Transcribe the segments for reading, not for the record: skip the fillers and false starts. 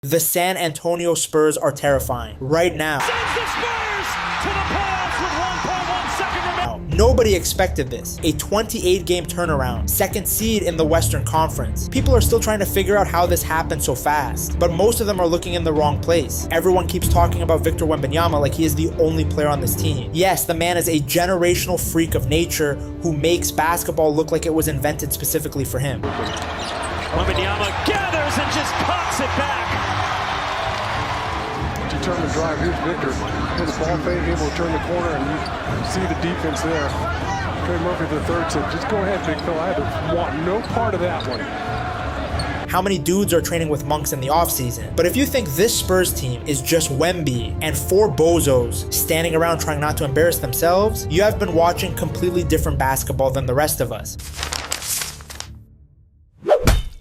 The San Antonio Spurs are terrifying right now. Sends the Spurs to the playoffs with 1.1 second remaining. Nobody expected this. A 28-game turnaround, second seed in the Western Conference. People are still trying to figure out how this happened so fast, but most of them are looking in the wrong place. Everyone keeps talking about Victor Wembanyama like he is the only player on this team. Yes, the man is a generational freak of nature who makes basketball look like it was invented specifically for him. Wembanyama gathers and just pops it back. Determined drive. Here's Victor. With the ball fade, able to turn the corner, and you see the defense there. Trey Murphy, the third, said, just go ahead, big fella. I want no part of that one. How many dudes are training with monks in the offseason? But if you think this Spurs team is just Wemby and 4 bozos standing around trying not to embarrass themselves, you have been watching completely different basketball than the rest of us.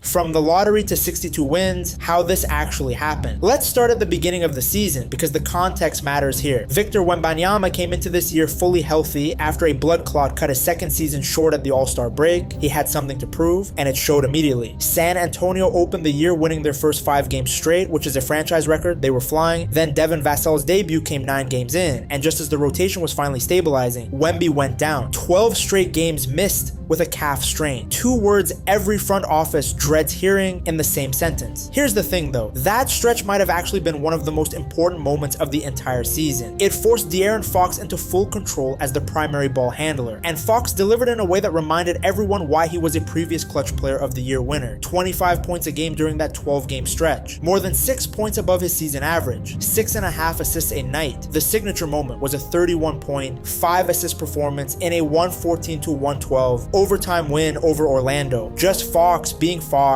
From the lottery to 62 wins, how this actually happened. Let's start at the beginning of the season because the context matters here. Victor Wembanyama came into this year fully healthy after a blood clot cut his second season short at the All-Star break. He had something to prove, and it showed immediately. San Antonio opened the year winning their first 5 games straight, which is a franchise record. They were flying. Then Devin Vassell's debut came 9 games in, and just as the rotation was finally stabilizing, Wemby went down. 12 straight games missed with a calf strain. 2 words every front office dreads hearing in the same sentence. Here's the thing though, that stretch might have actually been one of the most important moments of the entire season. It forced De'Aaron Fox into full control as the primary ball handler, and Fox delivered in a way that reminded everyone why he was a previous Clutch Player of the Year winner. 25 points a game during that 12-game stretch, more than 6 points above his season average, 6.5 assists a night. The signature moment was a 31-point, 5-assist performance in a 114-112 overtime win over Orlando. Just Fox being Fox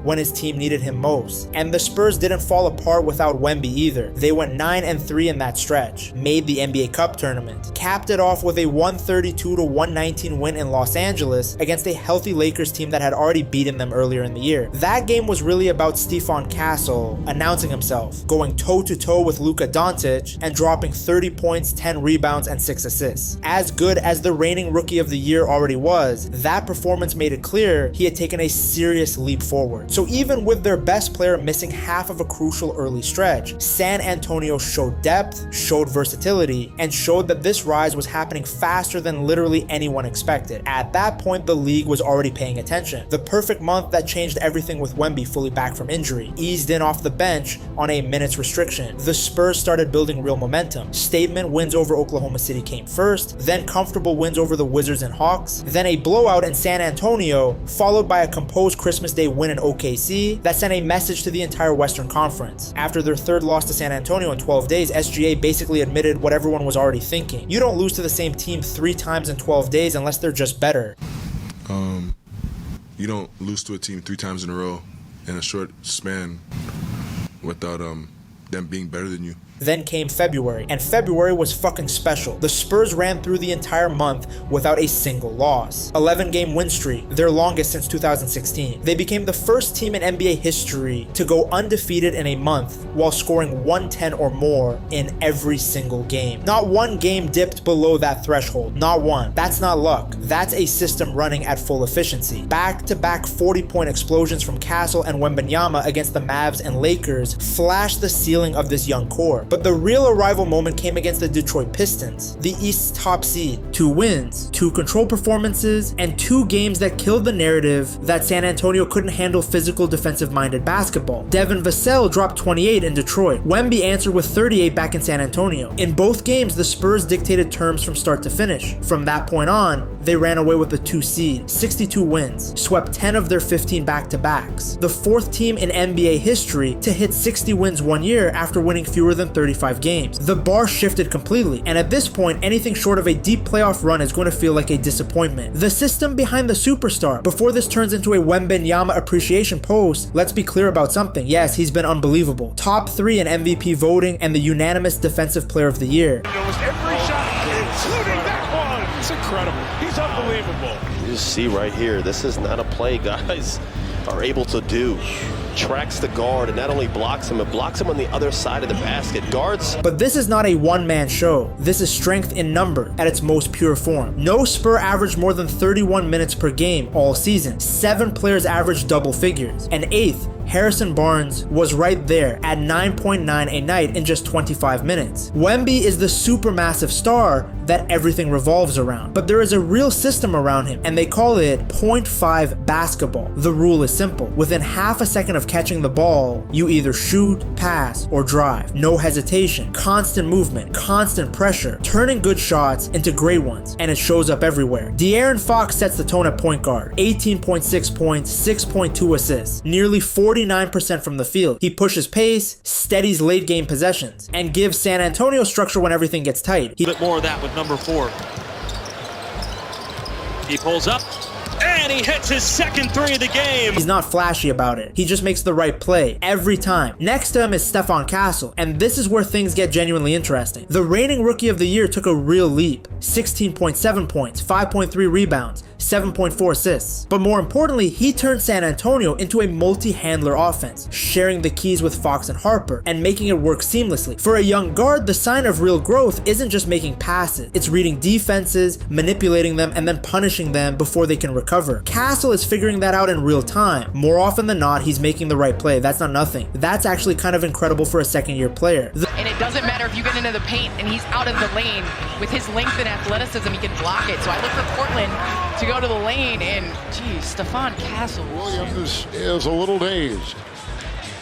when his team needed him most. And the Spurs didn't fall apart without Wemby either. They went 9-3 in that stretch, made the NBA Cup tournament, capped it off with a 132-119 win in Los Angeles against a healthy Lakers team that had already beaten them earlier in the year. That game was really about Stephon Castle announcing himself, going toe-to-toe with Luke Kornet and dropping 30 points, 10 rebounds, and 6 assists. As good as the reigning Rookie of the Year already was, that performance made it clear he had taken a serious leap forward. So even with their best player missing half of a crucial early stretch, San Antonio showed depth, showed versatility, and showed that this rise was happening faster than literally anyone expected. At that point, the league was already paying attention. The perfect month that changed everything with Wemby fully back from injury, eased in off the bench on a minutes restriction. The Spurs started building real momentum. Statement wins over Oklahoma City came first, then comfortable wins over the Wizards and Hawks, then a blowout in San Antonio, followed by a composed Christmas Day win in OKC that sent a message to the entire Western Conference. After their third loss to San Antonio in 12 days, SGA basically admitted what everyone was already thinking. You don't lose to the same team 3 times in 12 days unless they're just better. You don't lose to a team 3 times in a row in a short span without them being better than you. Then came February, and February was fucking special. The Spurs ran through the entire month without a single loss. 11-game win streak, their longest since 2016. They became the first team in NBA history to go undefeated in a month while scoring 110 or more in every single game. Not one game dipped below that threshold, not one. That's not luck, that's a system running at full efficiency. Back-to-back 40-point explosions from Castle and Wembanyama against the Mavs and Lakers flashed the ceiling of this young core. But the real arrival moment came against the Detroit Pistons, the East's top seed. 2 wins, 2 control performances, and 2 games that killed the narrative that San Antonio couldn't handle physical defensive-minded basketball. Devin Vassell dropped 28 in Detroit. Wemby answered with 38 back in San Antonio. In both games, the Spurs dictated terms from start to finish. From that point on, they ran away with the 2 seed, 62 wins, swept 10 of their 15 back-to-backs. The 4th team in NBA history to hit 60 wins one year after winning fewer than 35 games. The bar shifted completely, and at this point, anything short of a deep playoff run is going to feel like a disappointment. The system behind the superstar. Before this turns into a Wembanyama appreciation post, let's be clear about something. Yes, he's been unbelievable. Top 3 in MVP voting and the unanimous Defensive Player of the Year. Knows every shot, including that one. It's incredible. He's unbelievable. You just see right here, this is not a play guys are able to do. Tracks the guard and not only blocks him, it blocks him on the other side of the basket. Guards. But this is not a one-man show. This is strength in number at its most pure form. No Spur averaged more than 31 minutes per game all season. 7 players averaged double figures. An 8th Harrison Barnes was right there at 9.9 a night in just 25 minutes. Wemby is the supermassive star that everything revolves around, but there is a real system around him, and they call it 0.5 basketball. The rule is simple. Within half a second of catching the ball, you either shoot, pass, or drive. No hesitation, constant movement, constant pressure, turning good shots into great ones, and it shows up everywhere. De'Aaron Fox sets the tone at point guard. 18.6 points, 6.2 assists, nearly 49% from the field. He pushes pace, steadies late game possessions, and gives San Antonio structure when everything gets tight. A bit more of that with number 4. He pulls up, and he hits his second 3 of the game. He's not flashy about it. He just makes the right play every time. Next to him is Stephon Castle, and this is where things get genuinely interesting. The reigning Rookie of the Year took a real leap. 16.7 points, 5.3 rebounds, 7.4 assists. But more importantly, he turned San Antonio into a multi-handler offense, sharing the keys with Fox and Harper, and making it work seamlessly. For a young guard, the sign of real growth isn't just making passes, it's reading defenses, manipulating them, and then punishing them before they can recover. Castle is figuring that out in real time. More often than not, he's making the right play. That's not nothing. That's actually kind of incredible for a second-year player. And it doesn't matter if you get into the paint and he's out of the lane. With his length and athleticism, he can block it. So I look for Portland to go to the lane, and geez, Stephon Castle. Williams is a little dazed.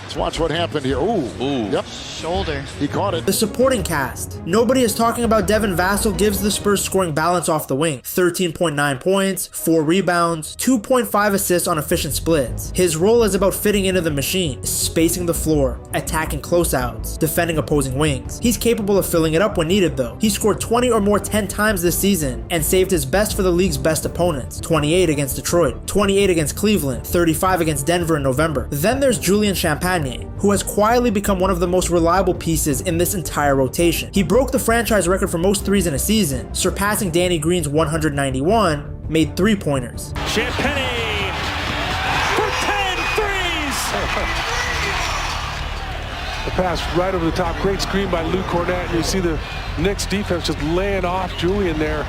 Let's watch what happened here. Ooh. Yep. Shoulder. He caught it. The supporting cast. Nobody is talking about Devin Vassell gives the Spurs scoring balance off the wing. 13.9 points, 4 rebounds, 2.5 assists on efficient splits. His role is about fitting into the machine, spacing the floor, attacking closeouts, defending opposing wings. He's capable of filling it up when needed though. He scored 20 or more 10 times this season and saved his best for the league's best opponents. 28 against Detroit, 28 against Cleveland, 35 against Denver in November. Then there's Julian Champagnie, who has quietly become one of the most reliable pieces in this entire rotation. He broke the franchise record for most threes in a season, surpassing Danny Green's 191, made 3-pointers. Champagnie for 10 threes! The pass right over the top, great screen by Luke Kornet, and you see the Knicks defense just laying off Julian there.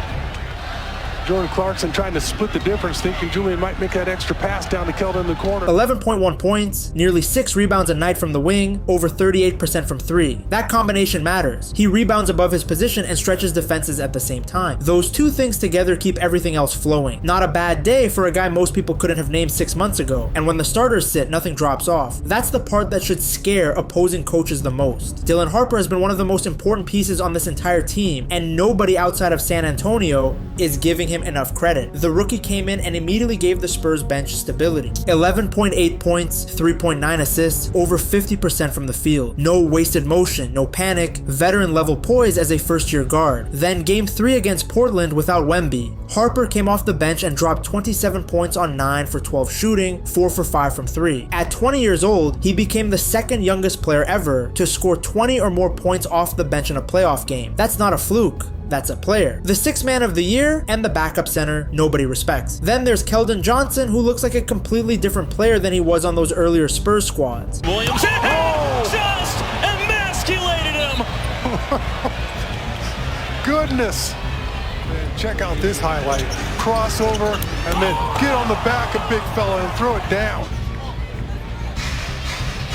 Jordan Clarkson trying to split the difference, thinking Julian might make that extra pass down to Keldon in the corner. 11.1 points, nearly 6 rebounds a night from the wing, over 38% from 3. That combination matters. He rebounds above his position and stretches defenses at the same time. Those two things together keep everything else flowing. Not a bad day for a guy most people couldn't have named 6 months ago. And when the starters sit, nothing drops off. That's the part that should scare opposing coaches the most. Dylan Harper has been one of the most important pieces on this entire team, and nobody outside of San Antonio is giving him enough credit. The rookie came in and immediately gave the Spurs bench stability. 11.8 points, 3.9 assists, over 50% from the field. No wasted motion, no panic, veteran level poise as a first-year guard. Then game 3 against Portland without Wemby. Harper came off the bench and dropped 27 points on 9 for 12 shooting, 4 for 5 from 3. At 20 years old, he became the second youngest player ever to score 20 or more points off the bench in a playoff game. That's not a fluke. That's a player. The 6th man of the year and the backup center nobody respects. Then there's Keldon Johnson, who looks like a completely different player than he was on those earlier Spurs squads. Williams just emasculated him. Goodness. Man, check out this highlight. Crossover and then get on the back of big fella and throw it down.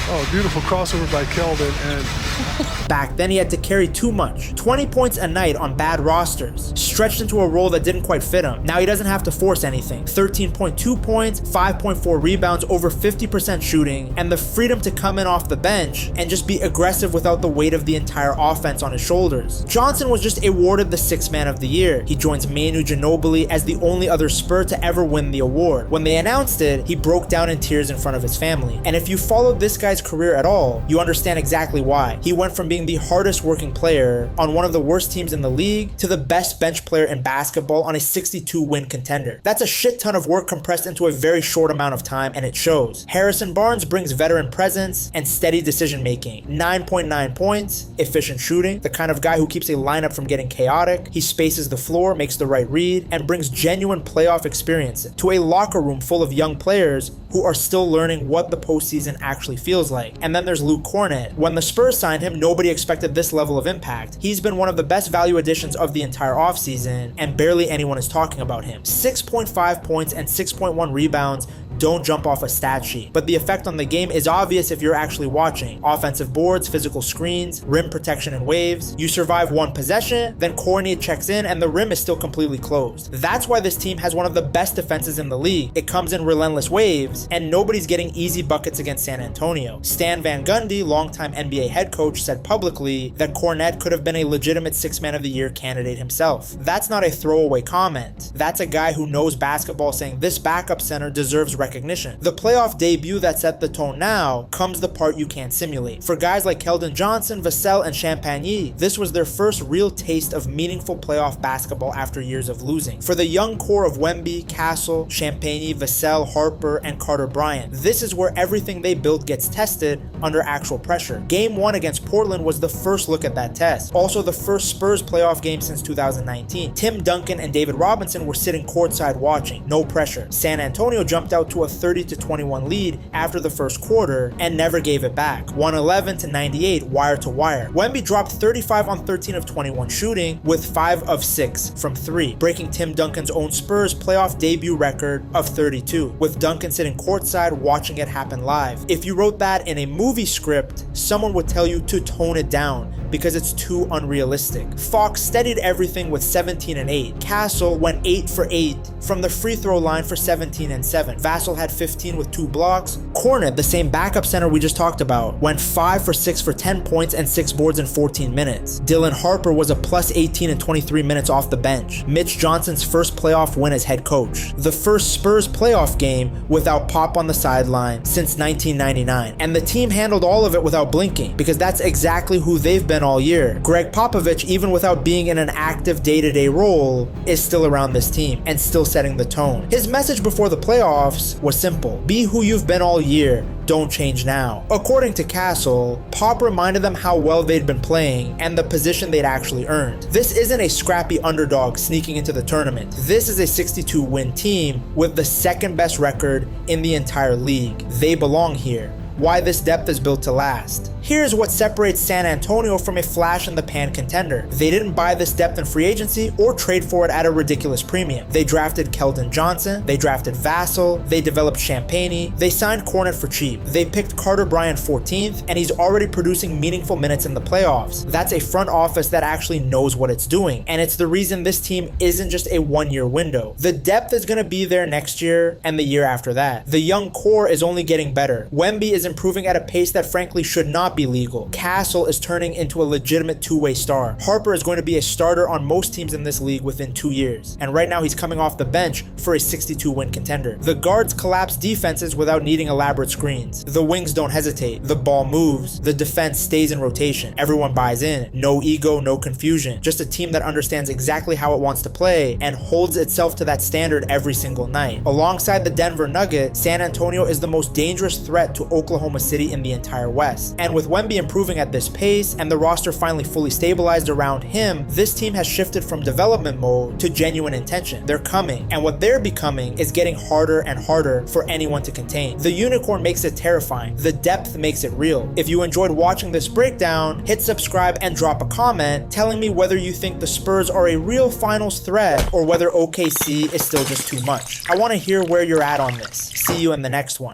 Oh, beautiful crossover by Keldon. And back then he had to carry too much. 20 points a night on bad rosters, stretched into a role that didn't quite fit him. Now he doesn't have to force anything. 13.2 points, 5.4 rebounds, over 50% shooting, and the freedom to come in off the bench and just be aggressive without the weight of the entire offense on his shoulders. Johnson was just awarded the 6th man of the year. He joins Manu Ginobili as the only other Spur to ever win the award. When they announced it, he broke down in tears in front of his family. And if you followed this guy's career at all, you understand exactly why. He went from being the hardest working player on one of the worst teams in the league to the best bench player in basketball on a 62-win contender. That's a shit ton of work compressed into a very short amount of time, and it shows. Harrison Barnes brings veteran presence and steady decision making. 9.9 points, efficient shooting, the kind of guy who keeps a lineup from getting chaotic. He spaces the floor, makes the right read, and brings genuine playoff experience to a locker room full of young players who are still learning what the postseason actually feels like. And then there's Luke Kornet. When the Spurs signed him, nobody expected this level of impact. He's been one of the best value additions of the entire offseason, and barely anyone is talking about him. 6.5 points and 6.1 rebounds, don't jump off a stat sheet, but the effect on the game is obvious if you're actually watching. Offensive boards, physical screens, rim protection and waves. You survive one possession, then Kornet checks in and the rim is still completely closed. That's why this team has one of the best defenses in the league. It comes in relentless waves, and nobody's getting easy buckets against San Antonio. Stan Van Gundy, longtime NBA head coach, said publicly that Kornet could have been a legitimate Sixth Man of the Year candidate himself. That's not a throwaway comment. That's a guy who knows basketball saying this backup center deserves recognition. The playoff debut that set the tone now comes the part you can't simulate. For guys like Keldon Johnson, Vassell, and Champagnie, this was their first real taste of meaningful playoff basketball after years of losing. For the young core of Wemby, Castle, Champagnie, Vassell, Harper, and Carter Bryant, this is where everything they build gets tested under actual pressure. Game 1 against Portland was the first look at that test. Also the first Spurs playoff game since 2019. Tim Duncan and David Robinson were sitting courtside watching, no pressure. San Antonio jumped out to a 30-21 lead after the first quarter and never gave it back. 111-98, wire to wire. Wemby dropped 35 on 13 of 21 shooting with 5 of 6 from 3, breaking Tim Duncan's own Spurs playoff debut record of 32, with Duncan sitting courtside watching it happen live. If you wrote that in a movie script, someone would tell you to tone it down because it's too unrealistic. Fox steadied everything with 17 and 8. Castle went 8 for 8 from the free throw line for 17 and 7. Vassell had 15 with 2 blocks. Kornet, the same backup center we just talked about, went 5 for 6 for 10 points and 6 boards in 14 minutes. Dylan Harper was a plus 18 in 23 minutes off the bench. Mitch Johnson's first playoff win as head coach. The first Spurs playoff game without Pop on the sideline since 1999. And the team handled all of it without blinking, because that's exactly who they've been all year. Greg Popovich, even without being in an active day-to-day role, is still around this team and still setting the tone. His message before the playoffs was simple: be who you've been all year, don't change now. According to Castle, Pop reminded them how well they'd been playing and the position they'd actually earned. This isn't a scrappy underdog sneaking into the tournament. This is a 62-win team with the second best record in the entire league. They belong here. Why this depth is built to last. Here's what separates San Antonio from a flash-in-the-pan contender. They didn't buy this depth in free agency or trade for it at a ridiculous premium. They drafted Keldon Johnson, they drafted Vassell, they developed Champagnie, they signed Kornet for cheap, they picked Carter Bryant 14th, and he's already producing meaningful minutes in the playoffs. That's a front office that actually knows what it's doing, and it's the reason this team isn't just a one-year window. The depth is going to be there next year and the year after that. The young core is only getting better. Wemby is improving at a pace that frankly should not be legal. Castle is turning into a legitimate two-way star. Harper is going to be a starter on most teams in this league within 2 years, and right now he's coming off the bench for a 62-win contender. The guards collapse defenses without needing elaborate screens. The wings don't hesitate. The ball moves. The defense stays in rotation. Everyone buys in. No ego, no confusion. Just a team that understands exactly how it wants to play and holds itself to that standard every single night. Alongside the Denver Nuggets, San Antonio is the most dangerous threat to Oklahoma City in the entire West. And with Wemby improving at this pace and the roster finally fully stabilized around him, this team has shifted from development mode to genuine intention. They're coming, and what they're becoming is getting harder and harder for anyone to contain. The unicorn makes it terrifying. The depth makes it real. If you enjoyed watching this breakdown, hit subscribe and drop a comment telling me whether you think the Spurs are a real finals threat or whether OKC is still just too much. I want to hear where you're at on this. See you in the next one.